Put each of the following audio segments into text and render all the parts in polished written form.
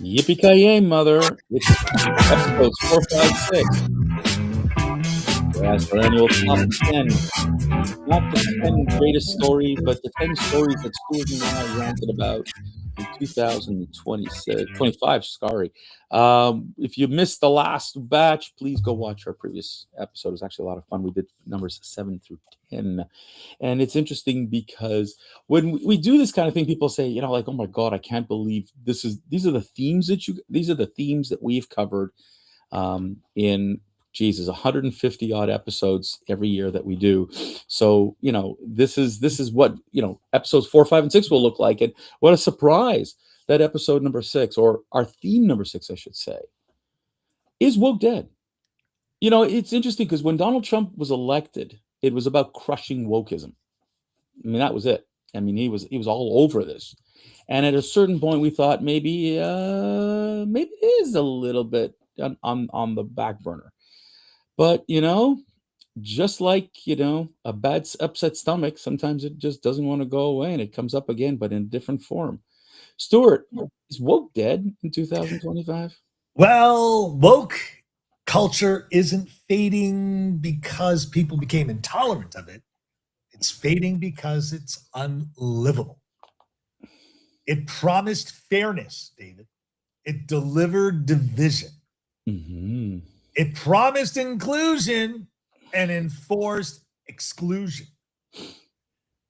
Yippee-ki-yay, mother. It's episodes 456. Yes, our annual top 10. Not the 10 greatest stories, but the 10 stories that Stuart and I ranted about in 2026 25, sorry. If you missed the last batch, please go watch our previous episode. It was actually a lot of fun. We did numbers 7 through 10. And it's interesting because when we do this kind of thing, people say, like, oh my God, I can't believe these are the themes that we've covered in Jesus 150 odd episodes every year that we do. So this is what episodes 4, 5, and 6 will look like. And what a surprise that episode number 6, or our theme number 6, I should say, is woke dead. It's interesting because when Donald Trump was elected, it was about crushing wokeism. I mean, that was it. I mean, he was all over this. And at a certain point, we thought maybe it is a little bit on the back burner. But just like a bad upset stomach, sometimes it just doesn't want to go away, and it comes up again, but in a different form. Stuart, is woke dead in 2025? Well, woke culture isn't fading because people became intolerant of it. It's fading because it's unlivable. It promised fairness, David. It delivered division. Mm-hmm. It promised inclusion and enforced exclusion.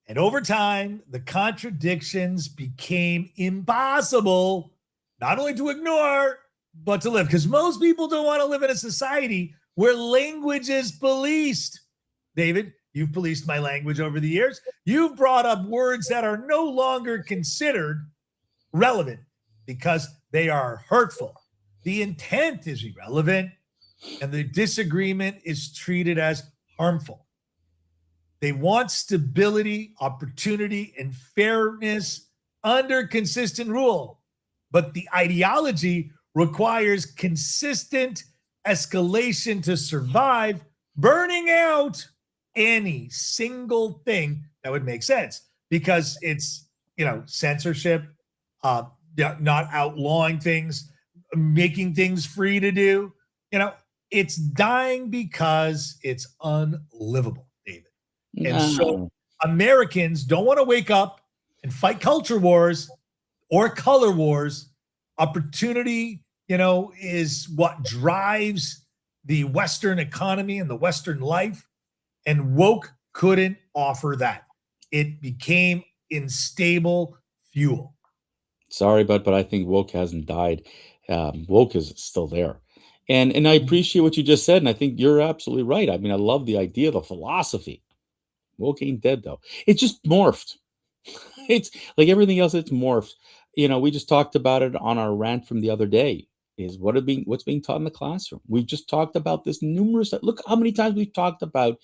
And over time, the contradictions became impossible, not only to ignore, but to live. Because most people don't want to live in a society where language is policed. David, you've policed my language over the years. You've brought up words that are no longer considered relevant because they are hurtful. The intent is irrelevant, and the disagreement is treated as harmful. They want stability, opportunity, and fairness under consistent rule. But the ideology requires consistent escalation to survive, burning out any single thing that would make sense, because it's, censorship, not outlawing things, making things free to do. It's dying because it's unlivable, David. And so Americans don't want to wake up and fight culture wars or color wars. Opportunity, is what drives the Western economy and the Western life. And woke couldn't offer that. It became unstable fuel. Sorry, but I think woke hasn't died. Woke is still there. And I appreciate what you just said, and I think you're absolutely right. I mean, I love the idea, the philosophy. Woke ain't dead, though. It's just morphed. It's like everything else, it's morphed. We just talked about it on our rant from the other day, is what's being taught in the classroom. We've just talked about this numerous. Look how many times we've talked about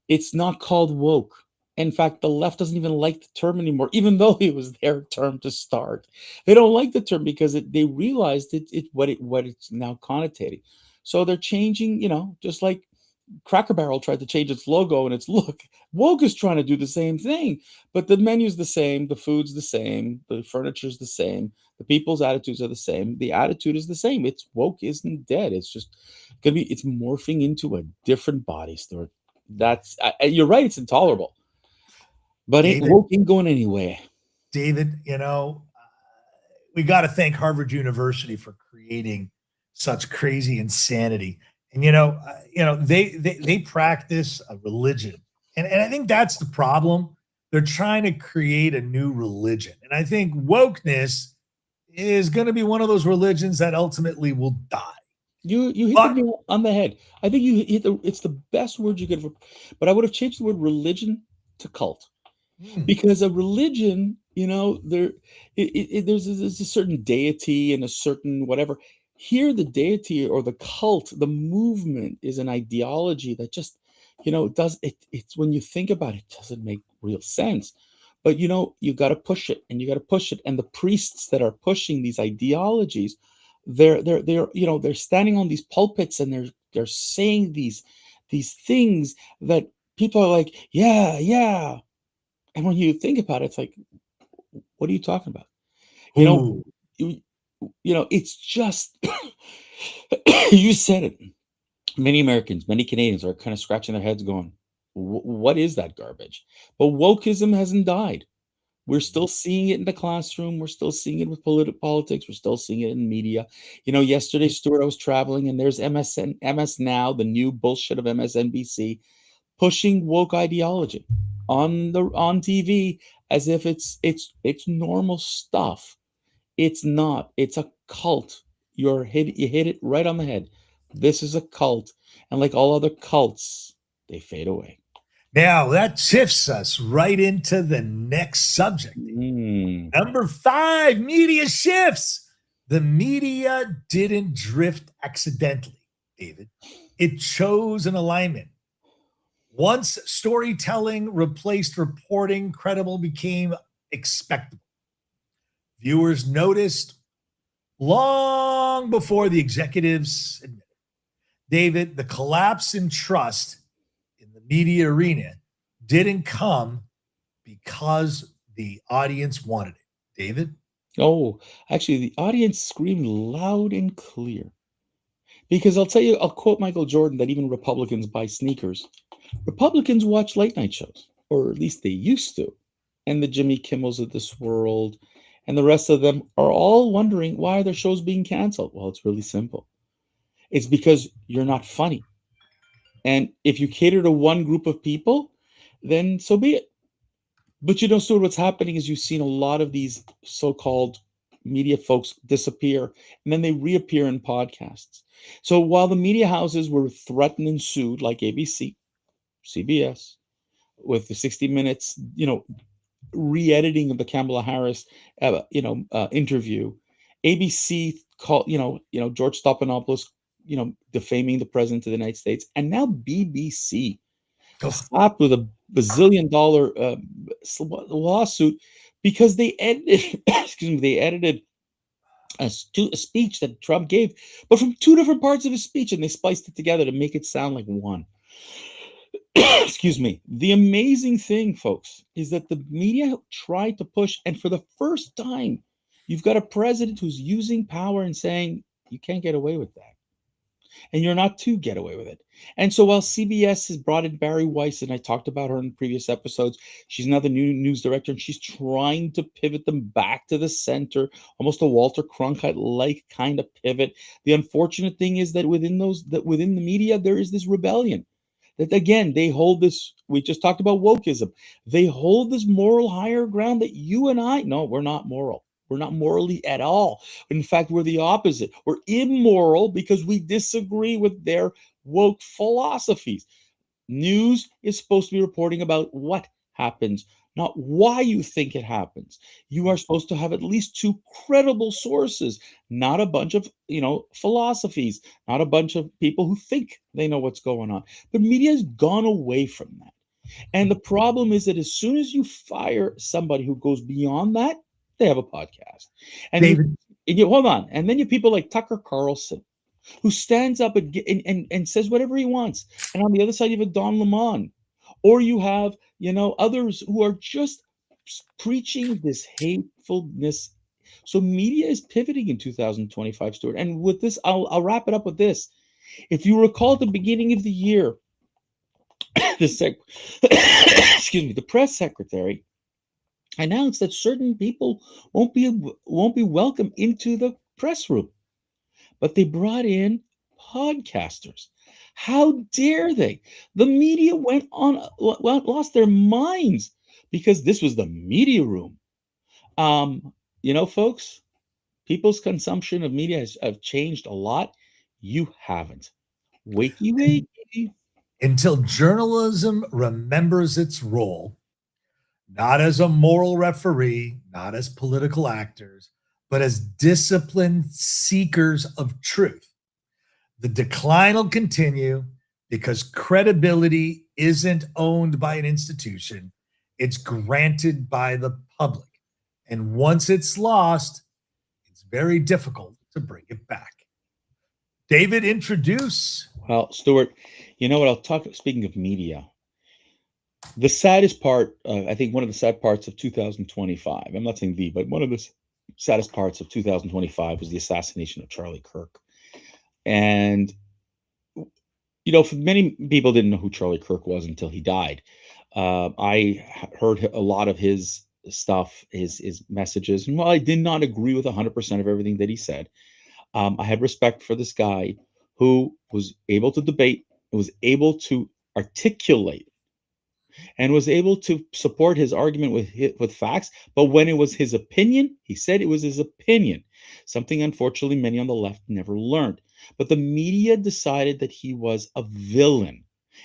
it's not called woke. In fact, the left doesn't even like the term anymore, even though it was their term to start. They don't like the term because they realized what it's now connotating. So they're changing, just like Cracker Barrel tried to change its logo and its look. Woke is trying to do the same thing, but the menu's the same, the food's the same, the furniture's the same, the people's attitudes are the same, the attitude is the same. It's woke isn't dead. It's just it's morphing into a different body, Stuart. You're right. It's intolerable, but woke ain't going anywhere. David, we got to thank Harvard University for creating such crazy insanity. And they practice a religion, and I think that's the problem. They're trying to create a new religion, and I think wokeness is going to be one of those religions that ultimately will die. You hit the nail on the head. I think you hit it's the best word you could. But I would have changed the word religion to cult, because a religion, there's a certain deity and a certain whatever. Here, the deity or the cult, the movement, is an ideology that just, it's when you think about it, it doesn't make real sense. But, you got to push it, and you got to push it. And the priests that are pushing these ideologies, they're standing on these pulpits, and they're saying these things that people are like, yeah. And when you think about it, it's like, what are you talking about? It's just you said it. Many Americans, many Canadians are kind of scratching their heads going, what is that garbage? But wokeism hasn't died. We're still seeing it in the classroom. We're still seeing it with politics. We're still seeing it in media. Yesterday, Stuart, I was traveling, and there's MS Now, the new bullshit of MSNBC, pushing woke ideology on TV as if it's normal stuff. It's not. It's a cult. You hit it right on the head. This is a cult, and like all other cults, they fade away. Now that shifts us right into the next subject. Mm. Number 5, media shifts. The media didn't drift accidentally, David. It chose an alignment. Once storytelling replaced reporting, credible became expectable. Viewers noticed long before the executives admitted. David, the collapse in trust in the media arena didn't come because the audience wanted it. David? Oh, actually, the audience screamed loud and clear. Because I'll quote Michael Jordan that even Republicans buy sneakers. Republicans watch late night shows, or at least they used to. And the Jimmy Kimmels of this world and the rest of them are all wondering why their show's being canceled. Well, it's really simple. It's because you're not funny. And if you cater to one group of people, then so be it. But Stuart, what's happening is you've seen a lot of these so-called media folks disappear, and then they reappear in podcasts. So while the media houses were threatened and sued, like ABC, CBS, with the 60 Minutes, re-editing of the Kamala Harris, interview, ABC called, George Stephanopoulos, defaming the president of the United States, and now BBC slapped with a bazillion-dollar lawsuit because they edited, they edited a speech that Trump gave, but from two different parts of his speech, and they spliced it together to make it sound like one. Excuse me. The amazing thing, folks, is that the media tried to push, and for the first time, you've got a president who's using power and saying, you can't get away with that. And you're not to get away with it. And so while CBS has brought in Barry Weiss, and I talked about her in previous episodes, she's now the new news director, and she's trying to pivot them back to the center, almost a Walter Cronkite-like kind of pivot. The unfortunate thing is that within the media, there is this rebellion. That again, they hold this, we just talked about wokeism. They hold this moral higher ground that you and I, no, we're not moral. We're not morally at all. In fact, we're the opposite. We're immoral because we disagree with their woke philosophies. News is supposed to be reporting about what happens, not why you think it happens. You are supposed to have at least two credible sources, not a bunch of, philosophies, not a bunch of people who think they know what's going on. But media has gone away from that. And the problem is that as soon as you fire somebody who goes beyond that, they have a podcast. And David, you hold on. And then you have people like Tucker Carlson, who stands up and says whatever he wants. And on the other side, you have a Don Lemon. Or you have, others who are just preaching this hatefulness. So media is pivoting in 2025, Stuart. And with this, I'll wrap it up with this. If you recall at the beginning of the year, the press secretary announced that certain people won't be welcome into the press room, but they brought in podcasters. How dare they? The media lost their minds because this was the media room. Folks, people's consumption of media have changed a lot. You haven't. Wakey. Until journalism remembers its role, not as a moral referee, not as political actors, but as disciplined seekers of truth. The decline will continue because credibility isn't owned by an institution, it's granted by the public. And once it's lost, it's very difficult to bring it back. David, introduce. Well, Stuart, you know what? Speaking of media, the saddest part, I think one of the sad parts of 2025, I'm not saying but one of the saddest parts of 2025 was the assassination of Charlie Kirk. And for many people didn't know who Charlie Kirk was until he died. Heard a lot of his stuff, his messages, and while I did not agree with 100% of everything that he said, I had respect for this guy who was able to debate, was able to articulate, and was able to support his argument with facts. But when it was his opinion, he said it was his opinion, something unfortunately many on the left never learned. But the media decided that he was a villain,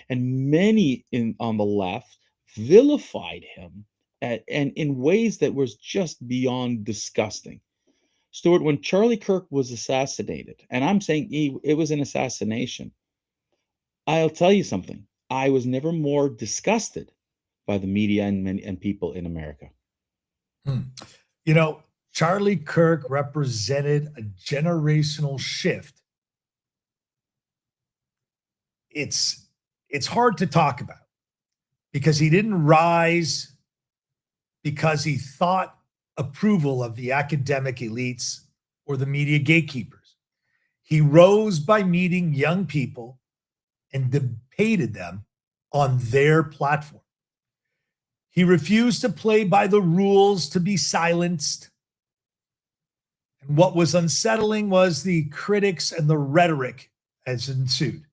and many on the left vilified him, and in ways that was just beyond disgusting. Stuart, when Charlie Kirk was assassinated, and I'm saying it was an assassination, I'll tell you something. I was never more disgusted by the media and people in America. Hmm. You know, Charlie Kirk represented a generational shift. It's hard to talk about because he didn't rise because he thought approval of the academic elites or the media gatekeepers. He rose by meeting young people and debated them on their platform. He refused to play by the rules to be silenced. And what was unsettling was the critics and the rhetoric as ensued.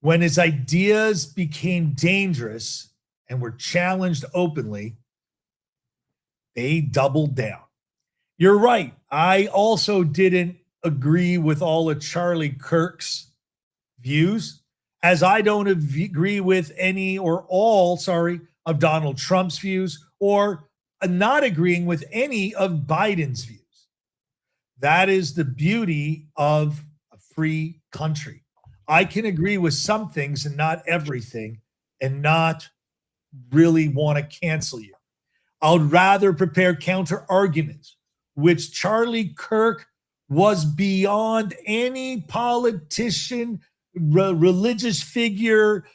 When his ideas became dangerous and were challenged openly, they doubled down. You're right. I also didn't agree with all of Charlie Kirk's views, as I don't agree with any or all, of Donald Trump's views or not agreeing with any of Biden's views. That is the beauty of a free country. I can agree with some things and not everything, and not really want to cancel you. I would rather prepare counter arguments, which Charlie Kirk was beyond any politician, religious figure,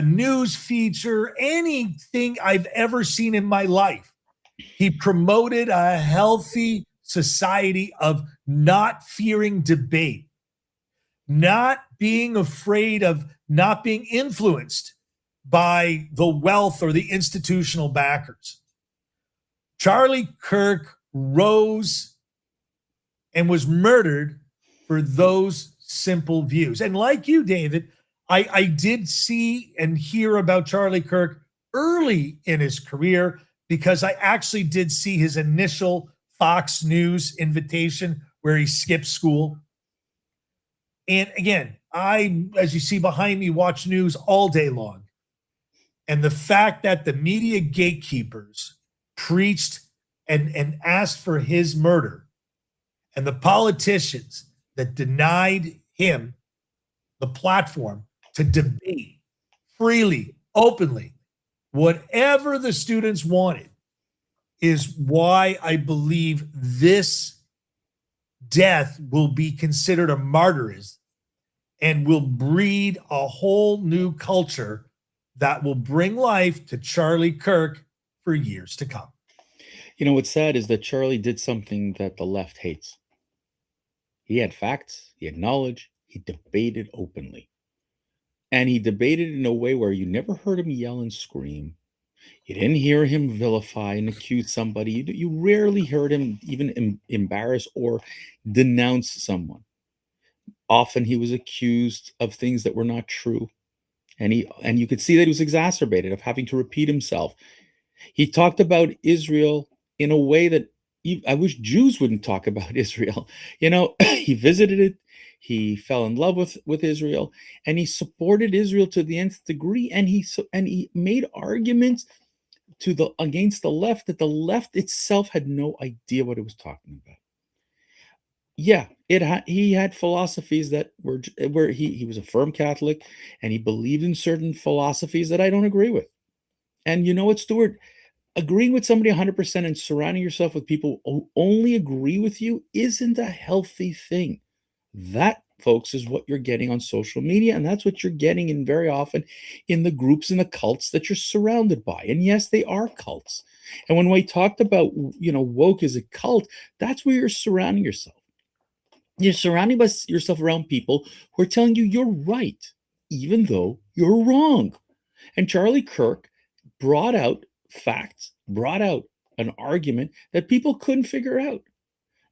news feature, anything I've ever seen in my life. He promoted a healthy society of not fearing debate, not being afraid of not being influenced by the wealth or the institutional backers. Charlie Kirk rose and was murdered for those simple views. And like you, David, I did see and hear about Charlie Kirk early in his career because I actually did see his initial Fox News invitation where he skipped school. And again, as you see behind me, watch news all day long. And the fact that the media gatekeepers preached and asked for his murder, and the politicians that denied him the platform to debate freely, openly, whatever the students wanted, is why I believe this death will be considered a martyrism and will breed a whole new culture that will bring life to Charlie Kirk for years to come. What's sad is that Charlie did something that the left hates. He had facts, he had knowledge, he debated openly. And he debated in a way where you never heard him yell and scream. You didn't hear him vilify and accuse somebody. You rarely heard him even embarrass or denounce someone. Often he was accused of things that were not true. And you could see that he was exacerbated of having to repeat himself. He talked about Israel in a way that I wish Jews wouldn't talk about Israel. He visited it. He fell in love with Israel, and he supported Israel to the nth degree. And he made arguments against the left that the left itself had no idea what it was talking about. Yeah, he had philosophies that where he was a firm Catholic, and he believed in certain philosophies that I don't agree with. And you know what, Stuart? Agreeing with somebody 100% and surrounding yourself with people who only agree with you isn't a healthy thing. That, folks, is what you're getting on social media, and that's what you're getting in very often in the groups and the cults that you're surrounded by. And yes, they are cults. And when we talked about, woke as a cult, that's where you're surrounding yourself. You're surrounding yourself around people who are telling you you're right, even though you're wrong. And Charlie Kirk brought out facts, brought out an argument that people couldn't figure out.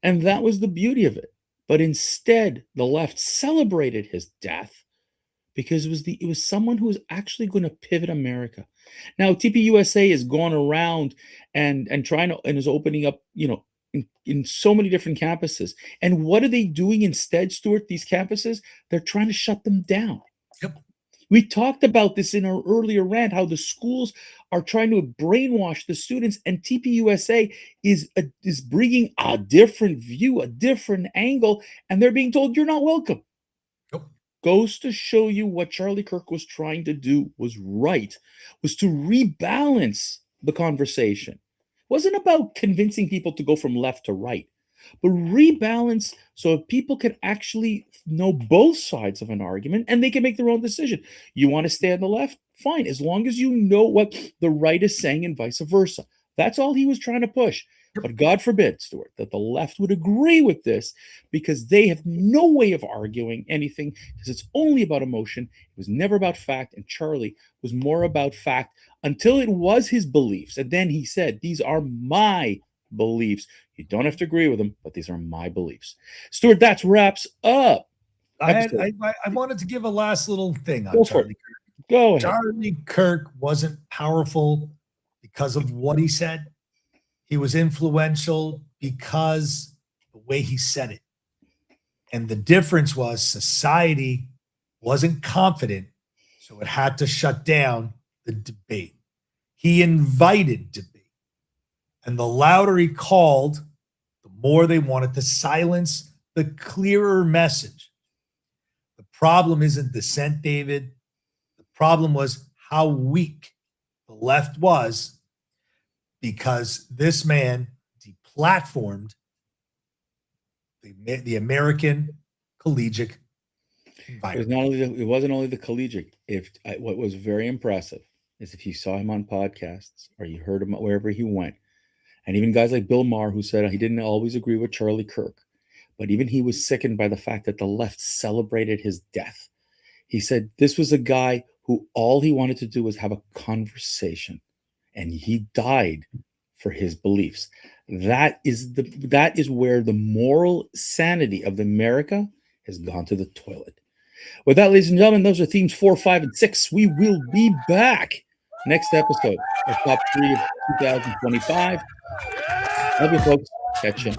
And that was the beauty of it. But instead, the left celebrated his death because it was someone who was actually going to pivot America. Now, TPUSA has gone around and trying to and is opening up, in so many different campuses. And what are they doing instead, Stuart? These campuses, they're trying to shut them down. Yep. We talked about this in our earlier rant, how the schools are trying to brainwash the students, and TPUSA is bringing a different view, a different angle, and they're being told you're not welcome. Yep. Goes to show you what Charlie Kirk was trying to do was right, was to rebalance the conversation. It wasn't about convincing people to go from left to right, but rebalance so people can actually know both sides of an argument and they can make their own decision. You want to stay on the left? Fine, as long as you know what the right is saying and vice versa. That's all he was trying to push. But God forbid, Stuart, that the left would agree with this because they have no way of arguing anything because it's only about emotion. It was never about fact. And Charlie was more about fact until it was his beliefs. And then he said, these are my beliefs. You don't have to agree with them, but these are my beliefs. Stuart, that wraps up. I wanted to give a last little thing on Go for Charlie it. Kirk. Go ahead. Charlie Kirk wasn't powerful because of what he said. He was influential because the way he said it. And the difference was society wasn't confident, so it had to shut down the debate. He invited debate. And the louder he called, the more they wanted to silence the clearer message. The problem isn't dissent, David. The problem was how weak the left was because this man deplatformed the American collegiate environment. It wasn't only the collegiate. What was very impressive is if you saw him on podcasts or you heard him wherever he went, and even guys like Bill Maher, who said he didn't always agree with Charlie Kirk, but even he was sickened by the fact that the left celebrated his death. He said this was a guy who all he wanted to do was have a conversation, and he died for his beliefs. That is where the moral sanity of America has gone to the toilet. With that, ladies and gentlemen, those are themes 4, 5, and 6. We will be back next episode of Top 3 of 2025. Love you, folks. Catch you.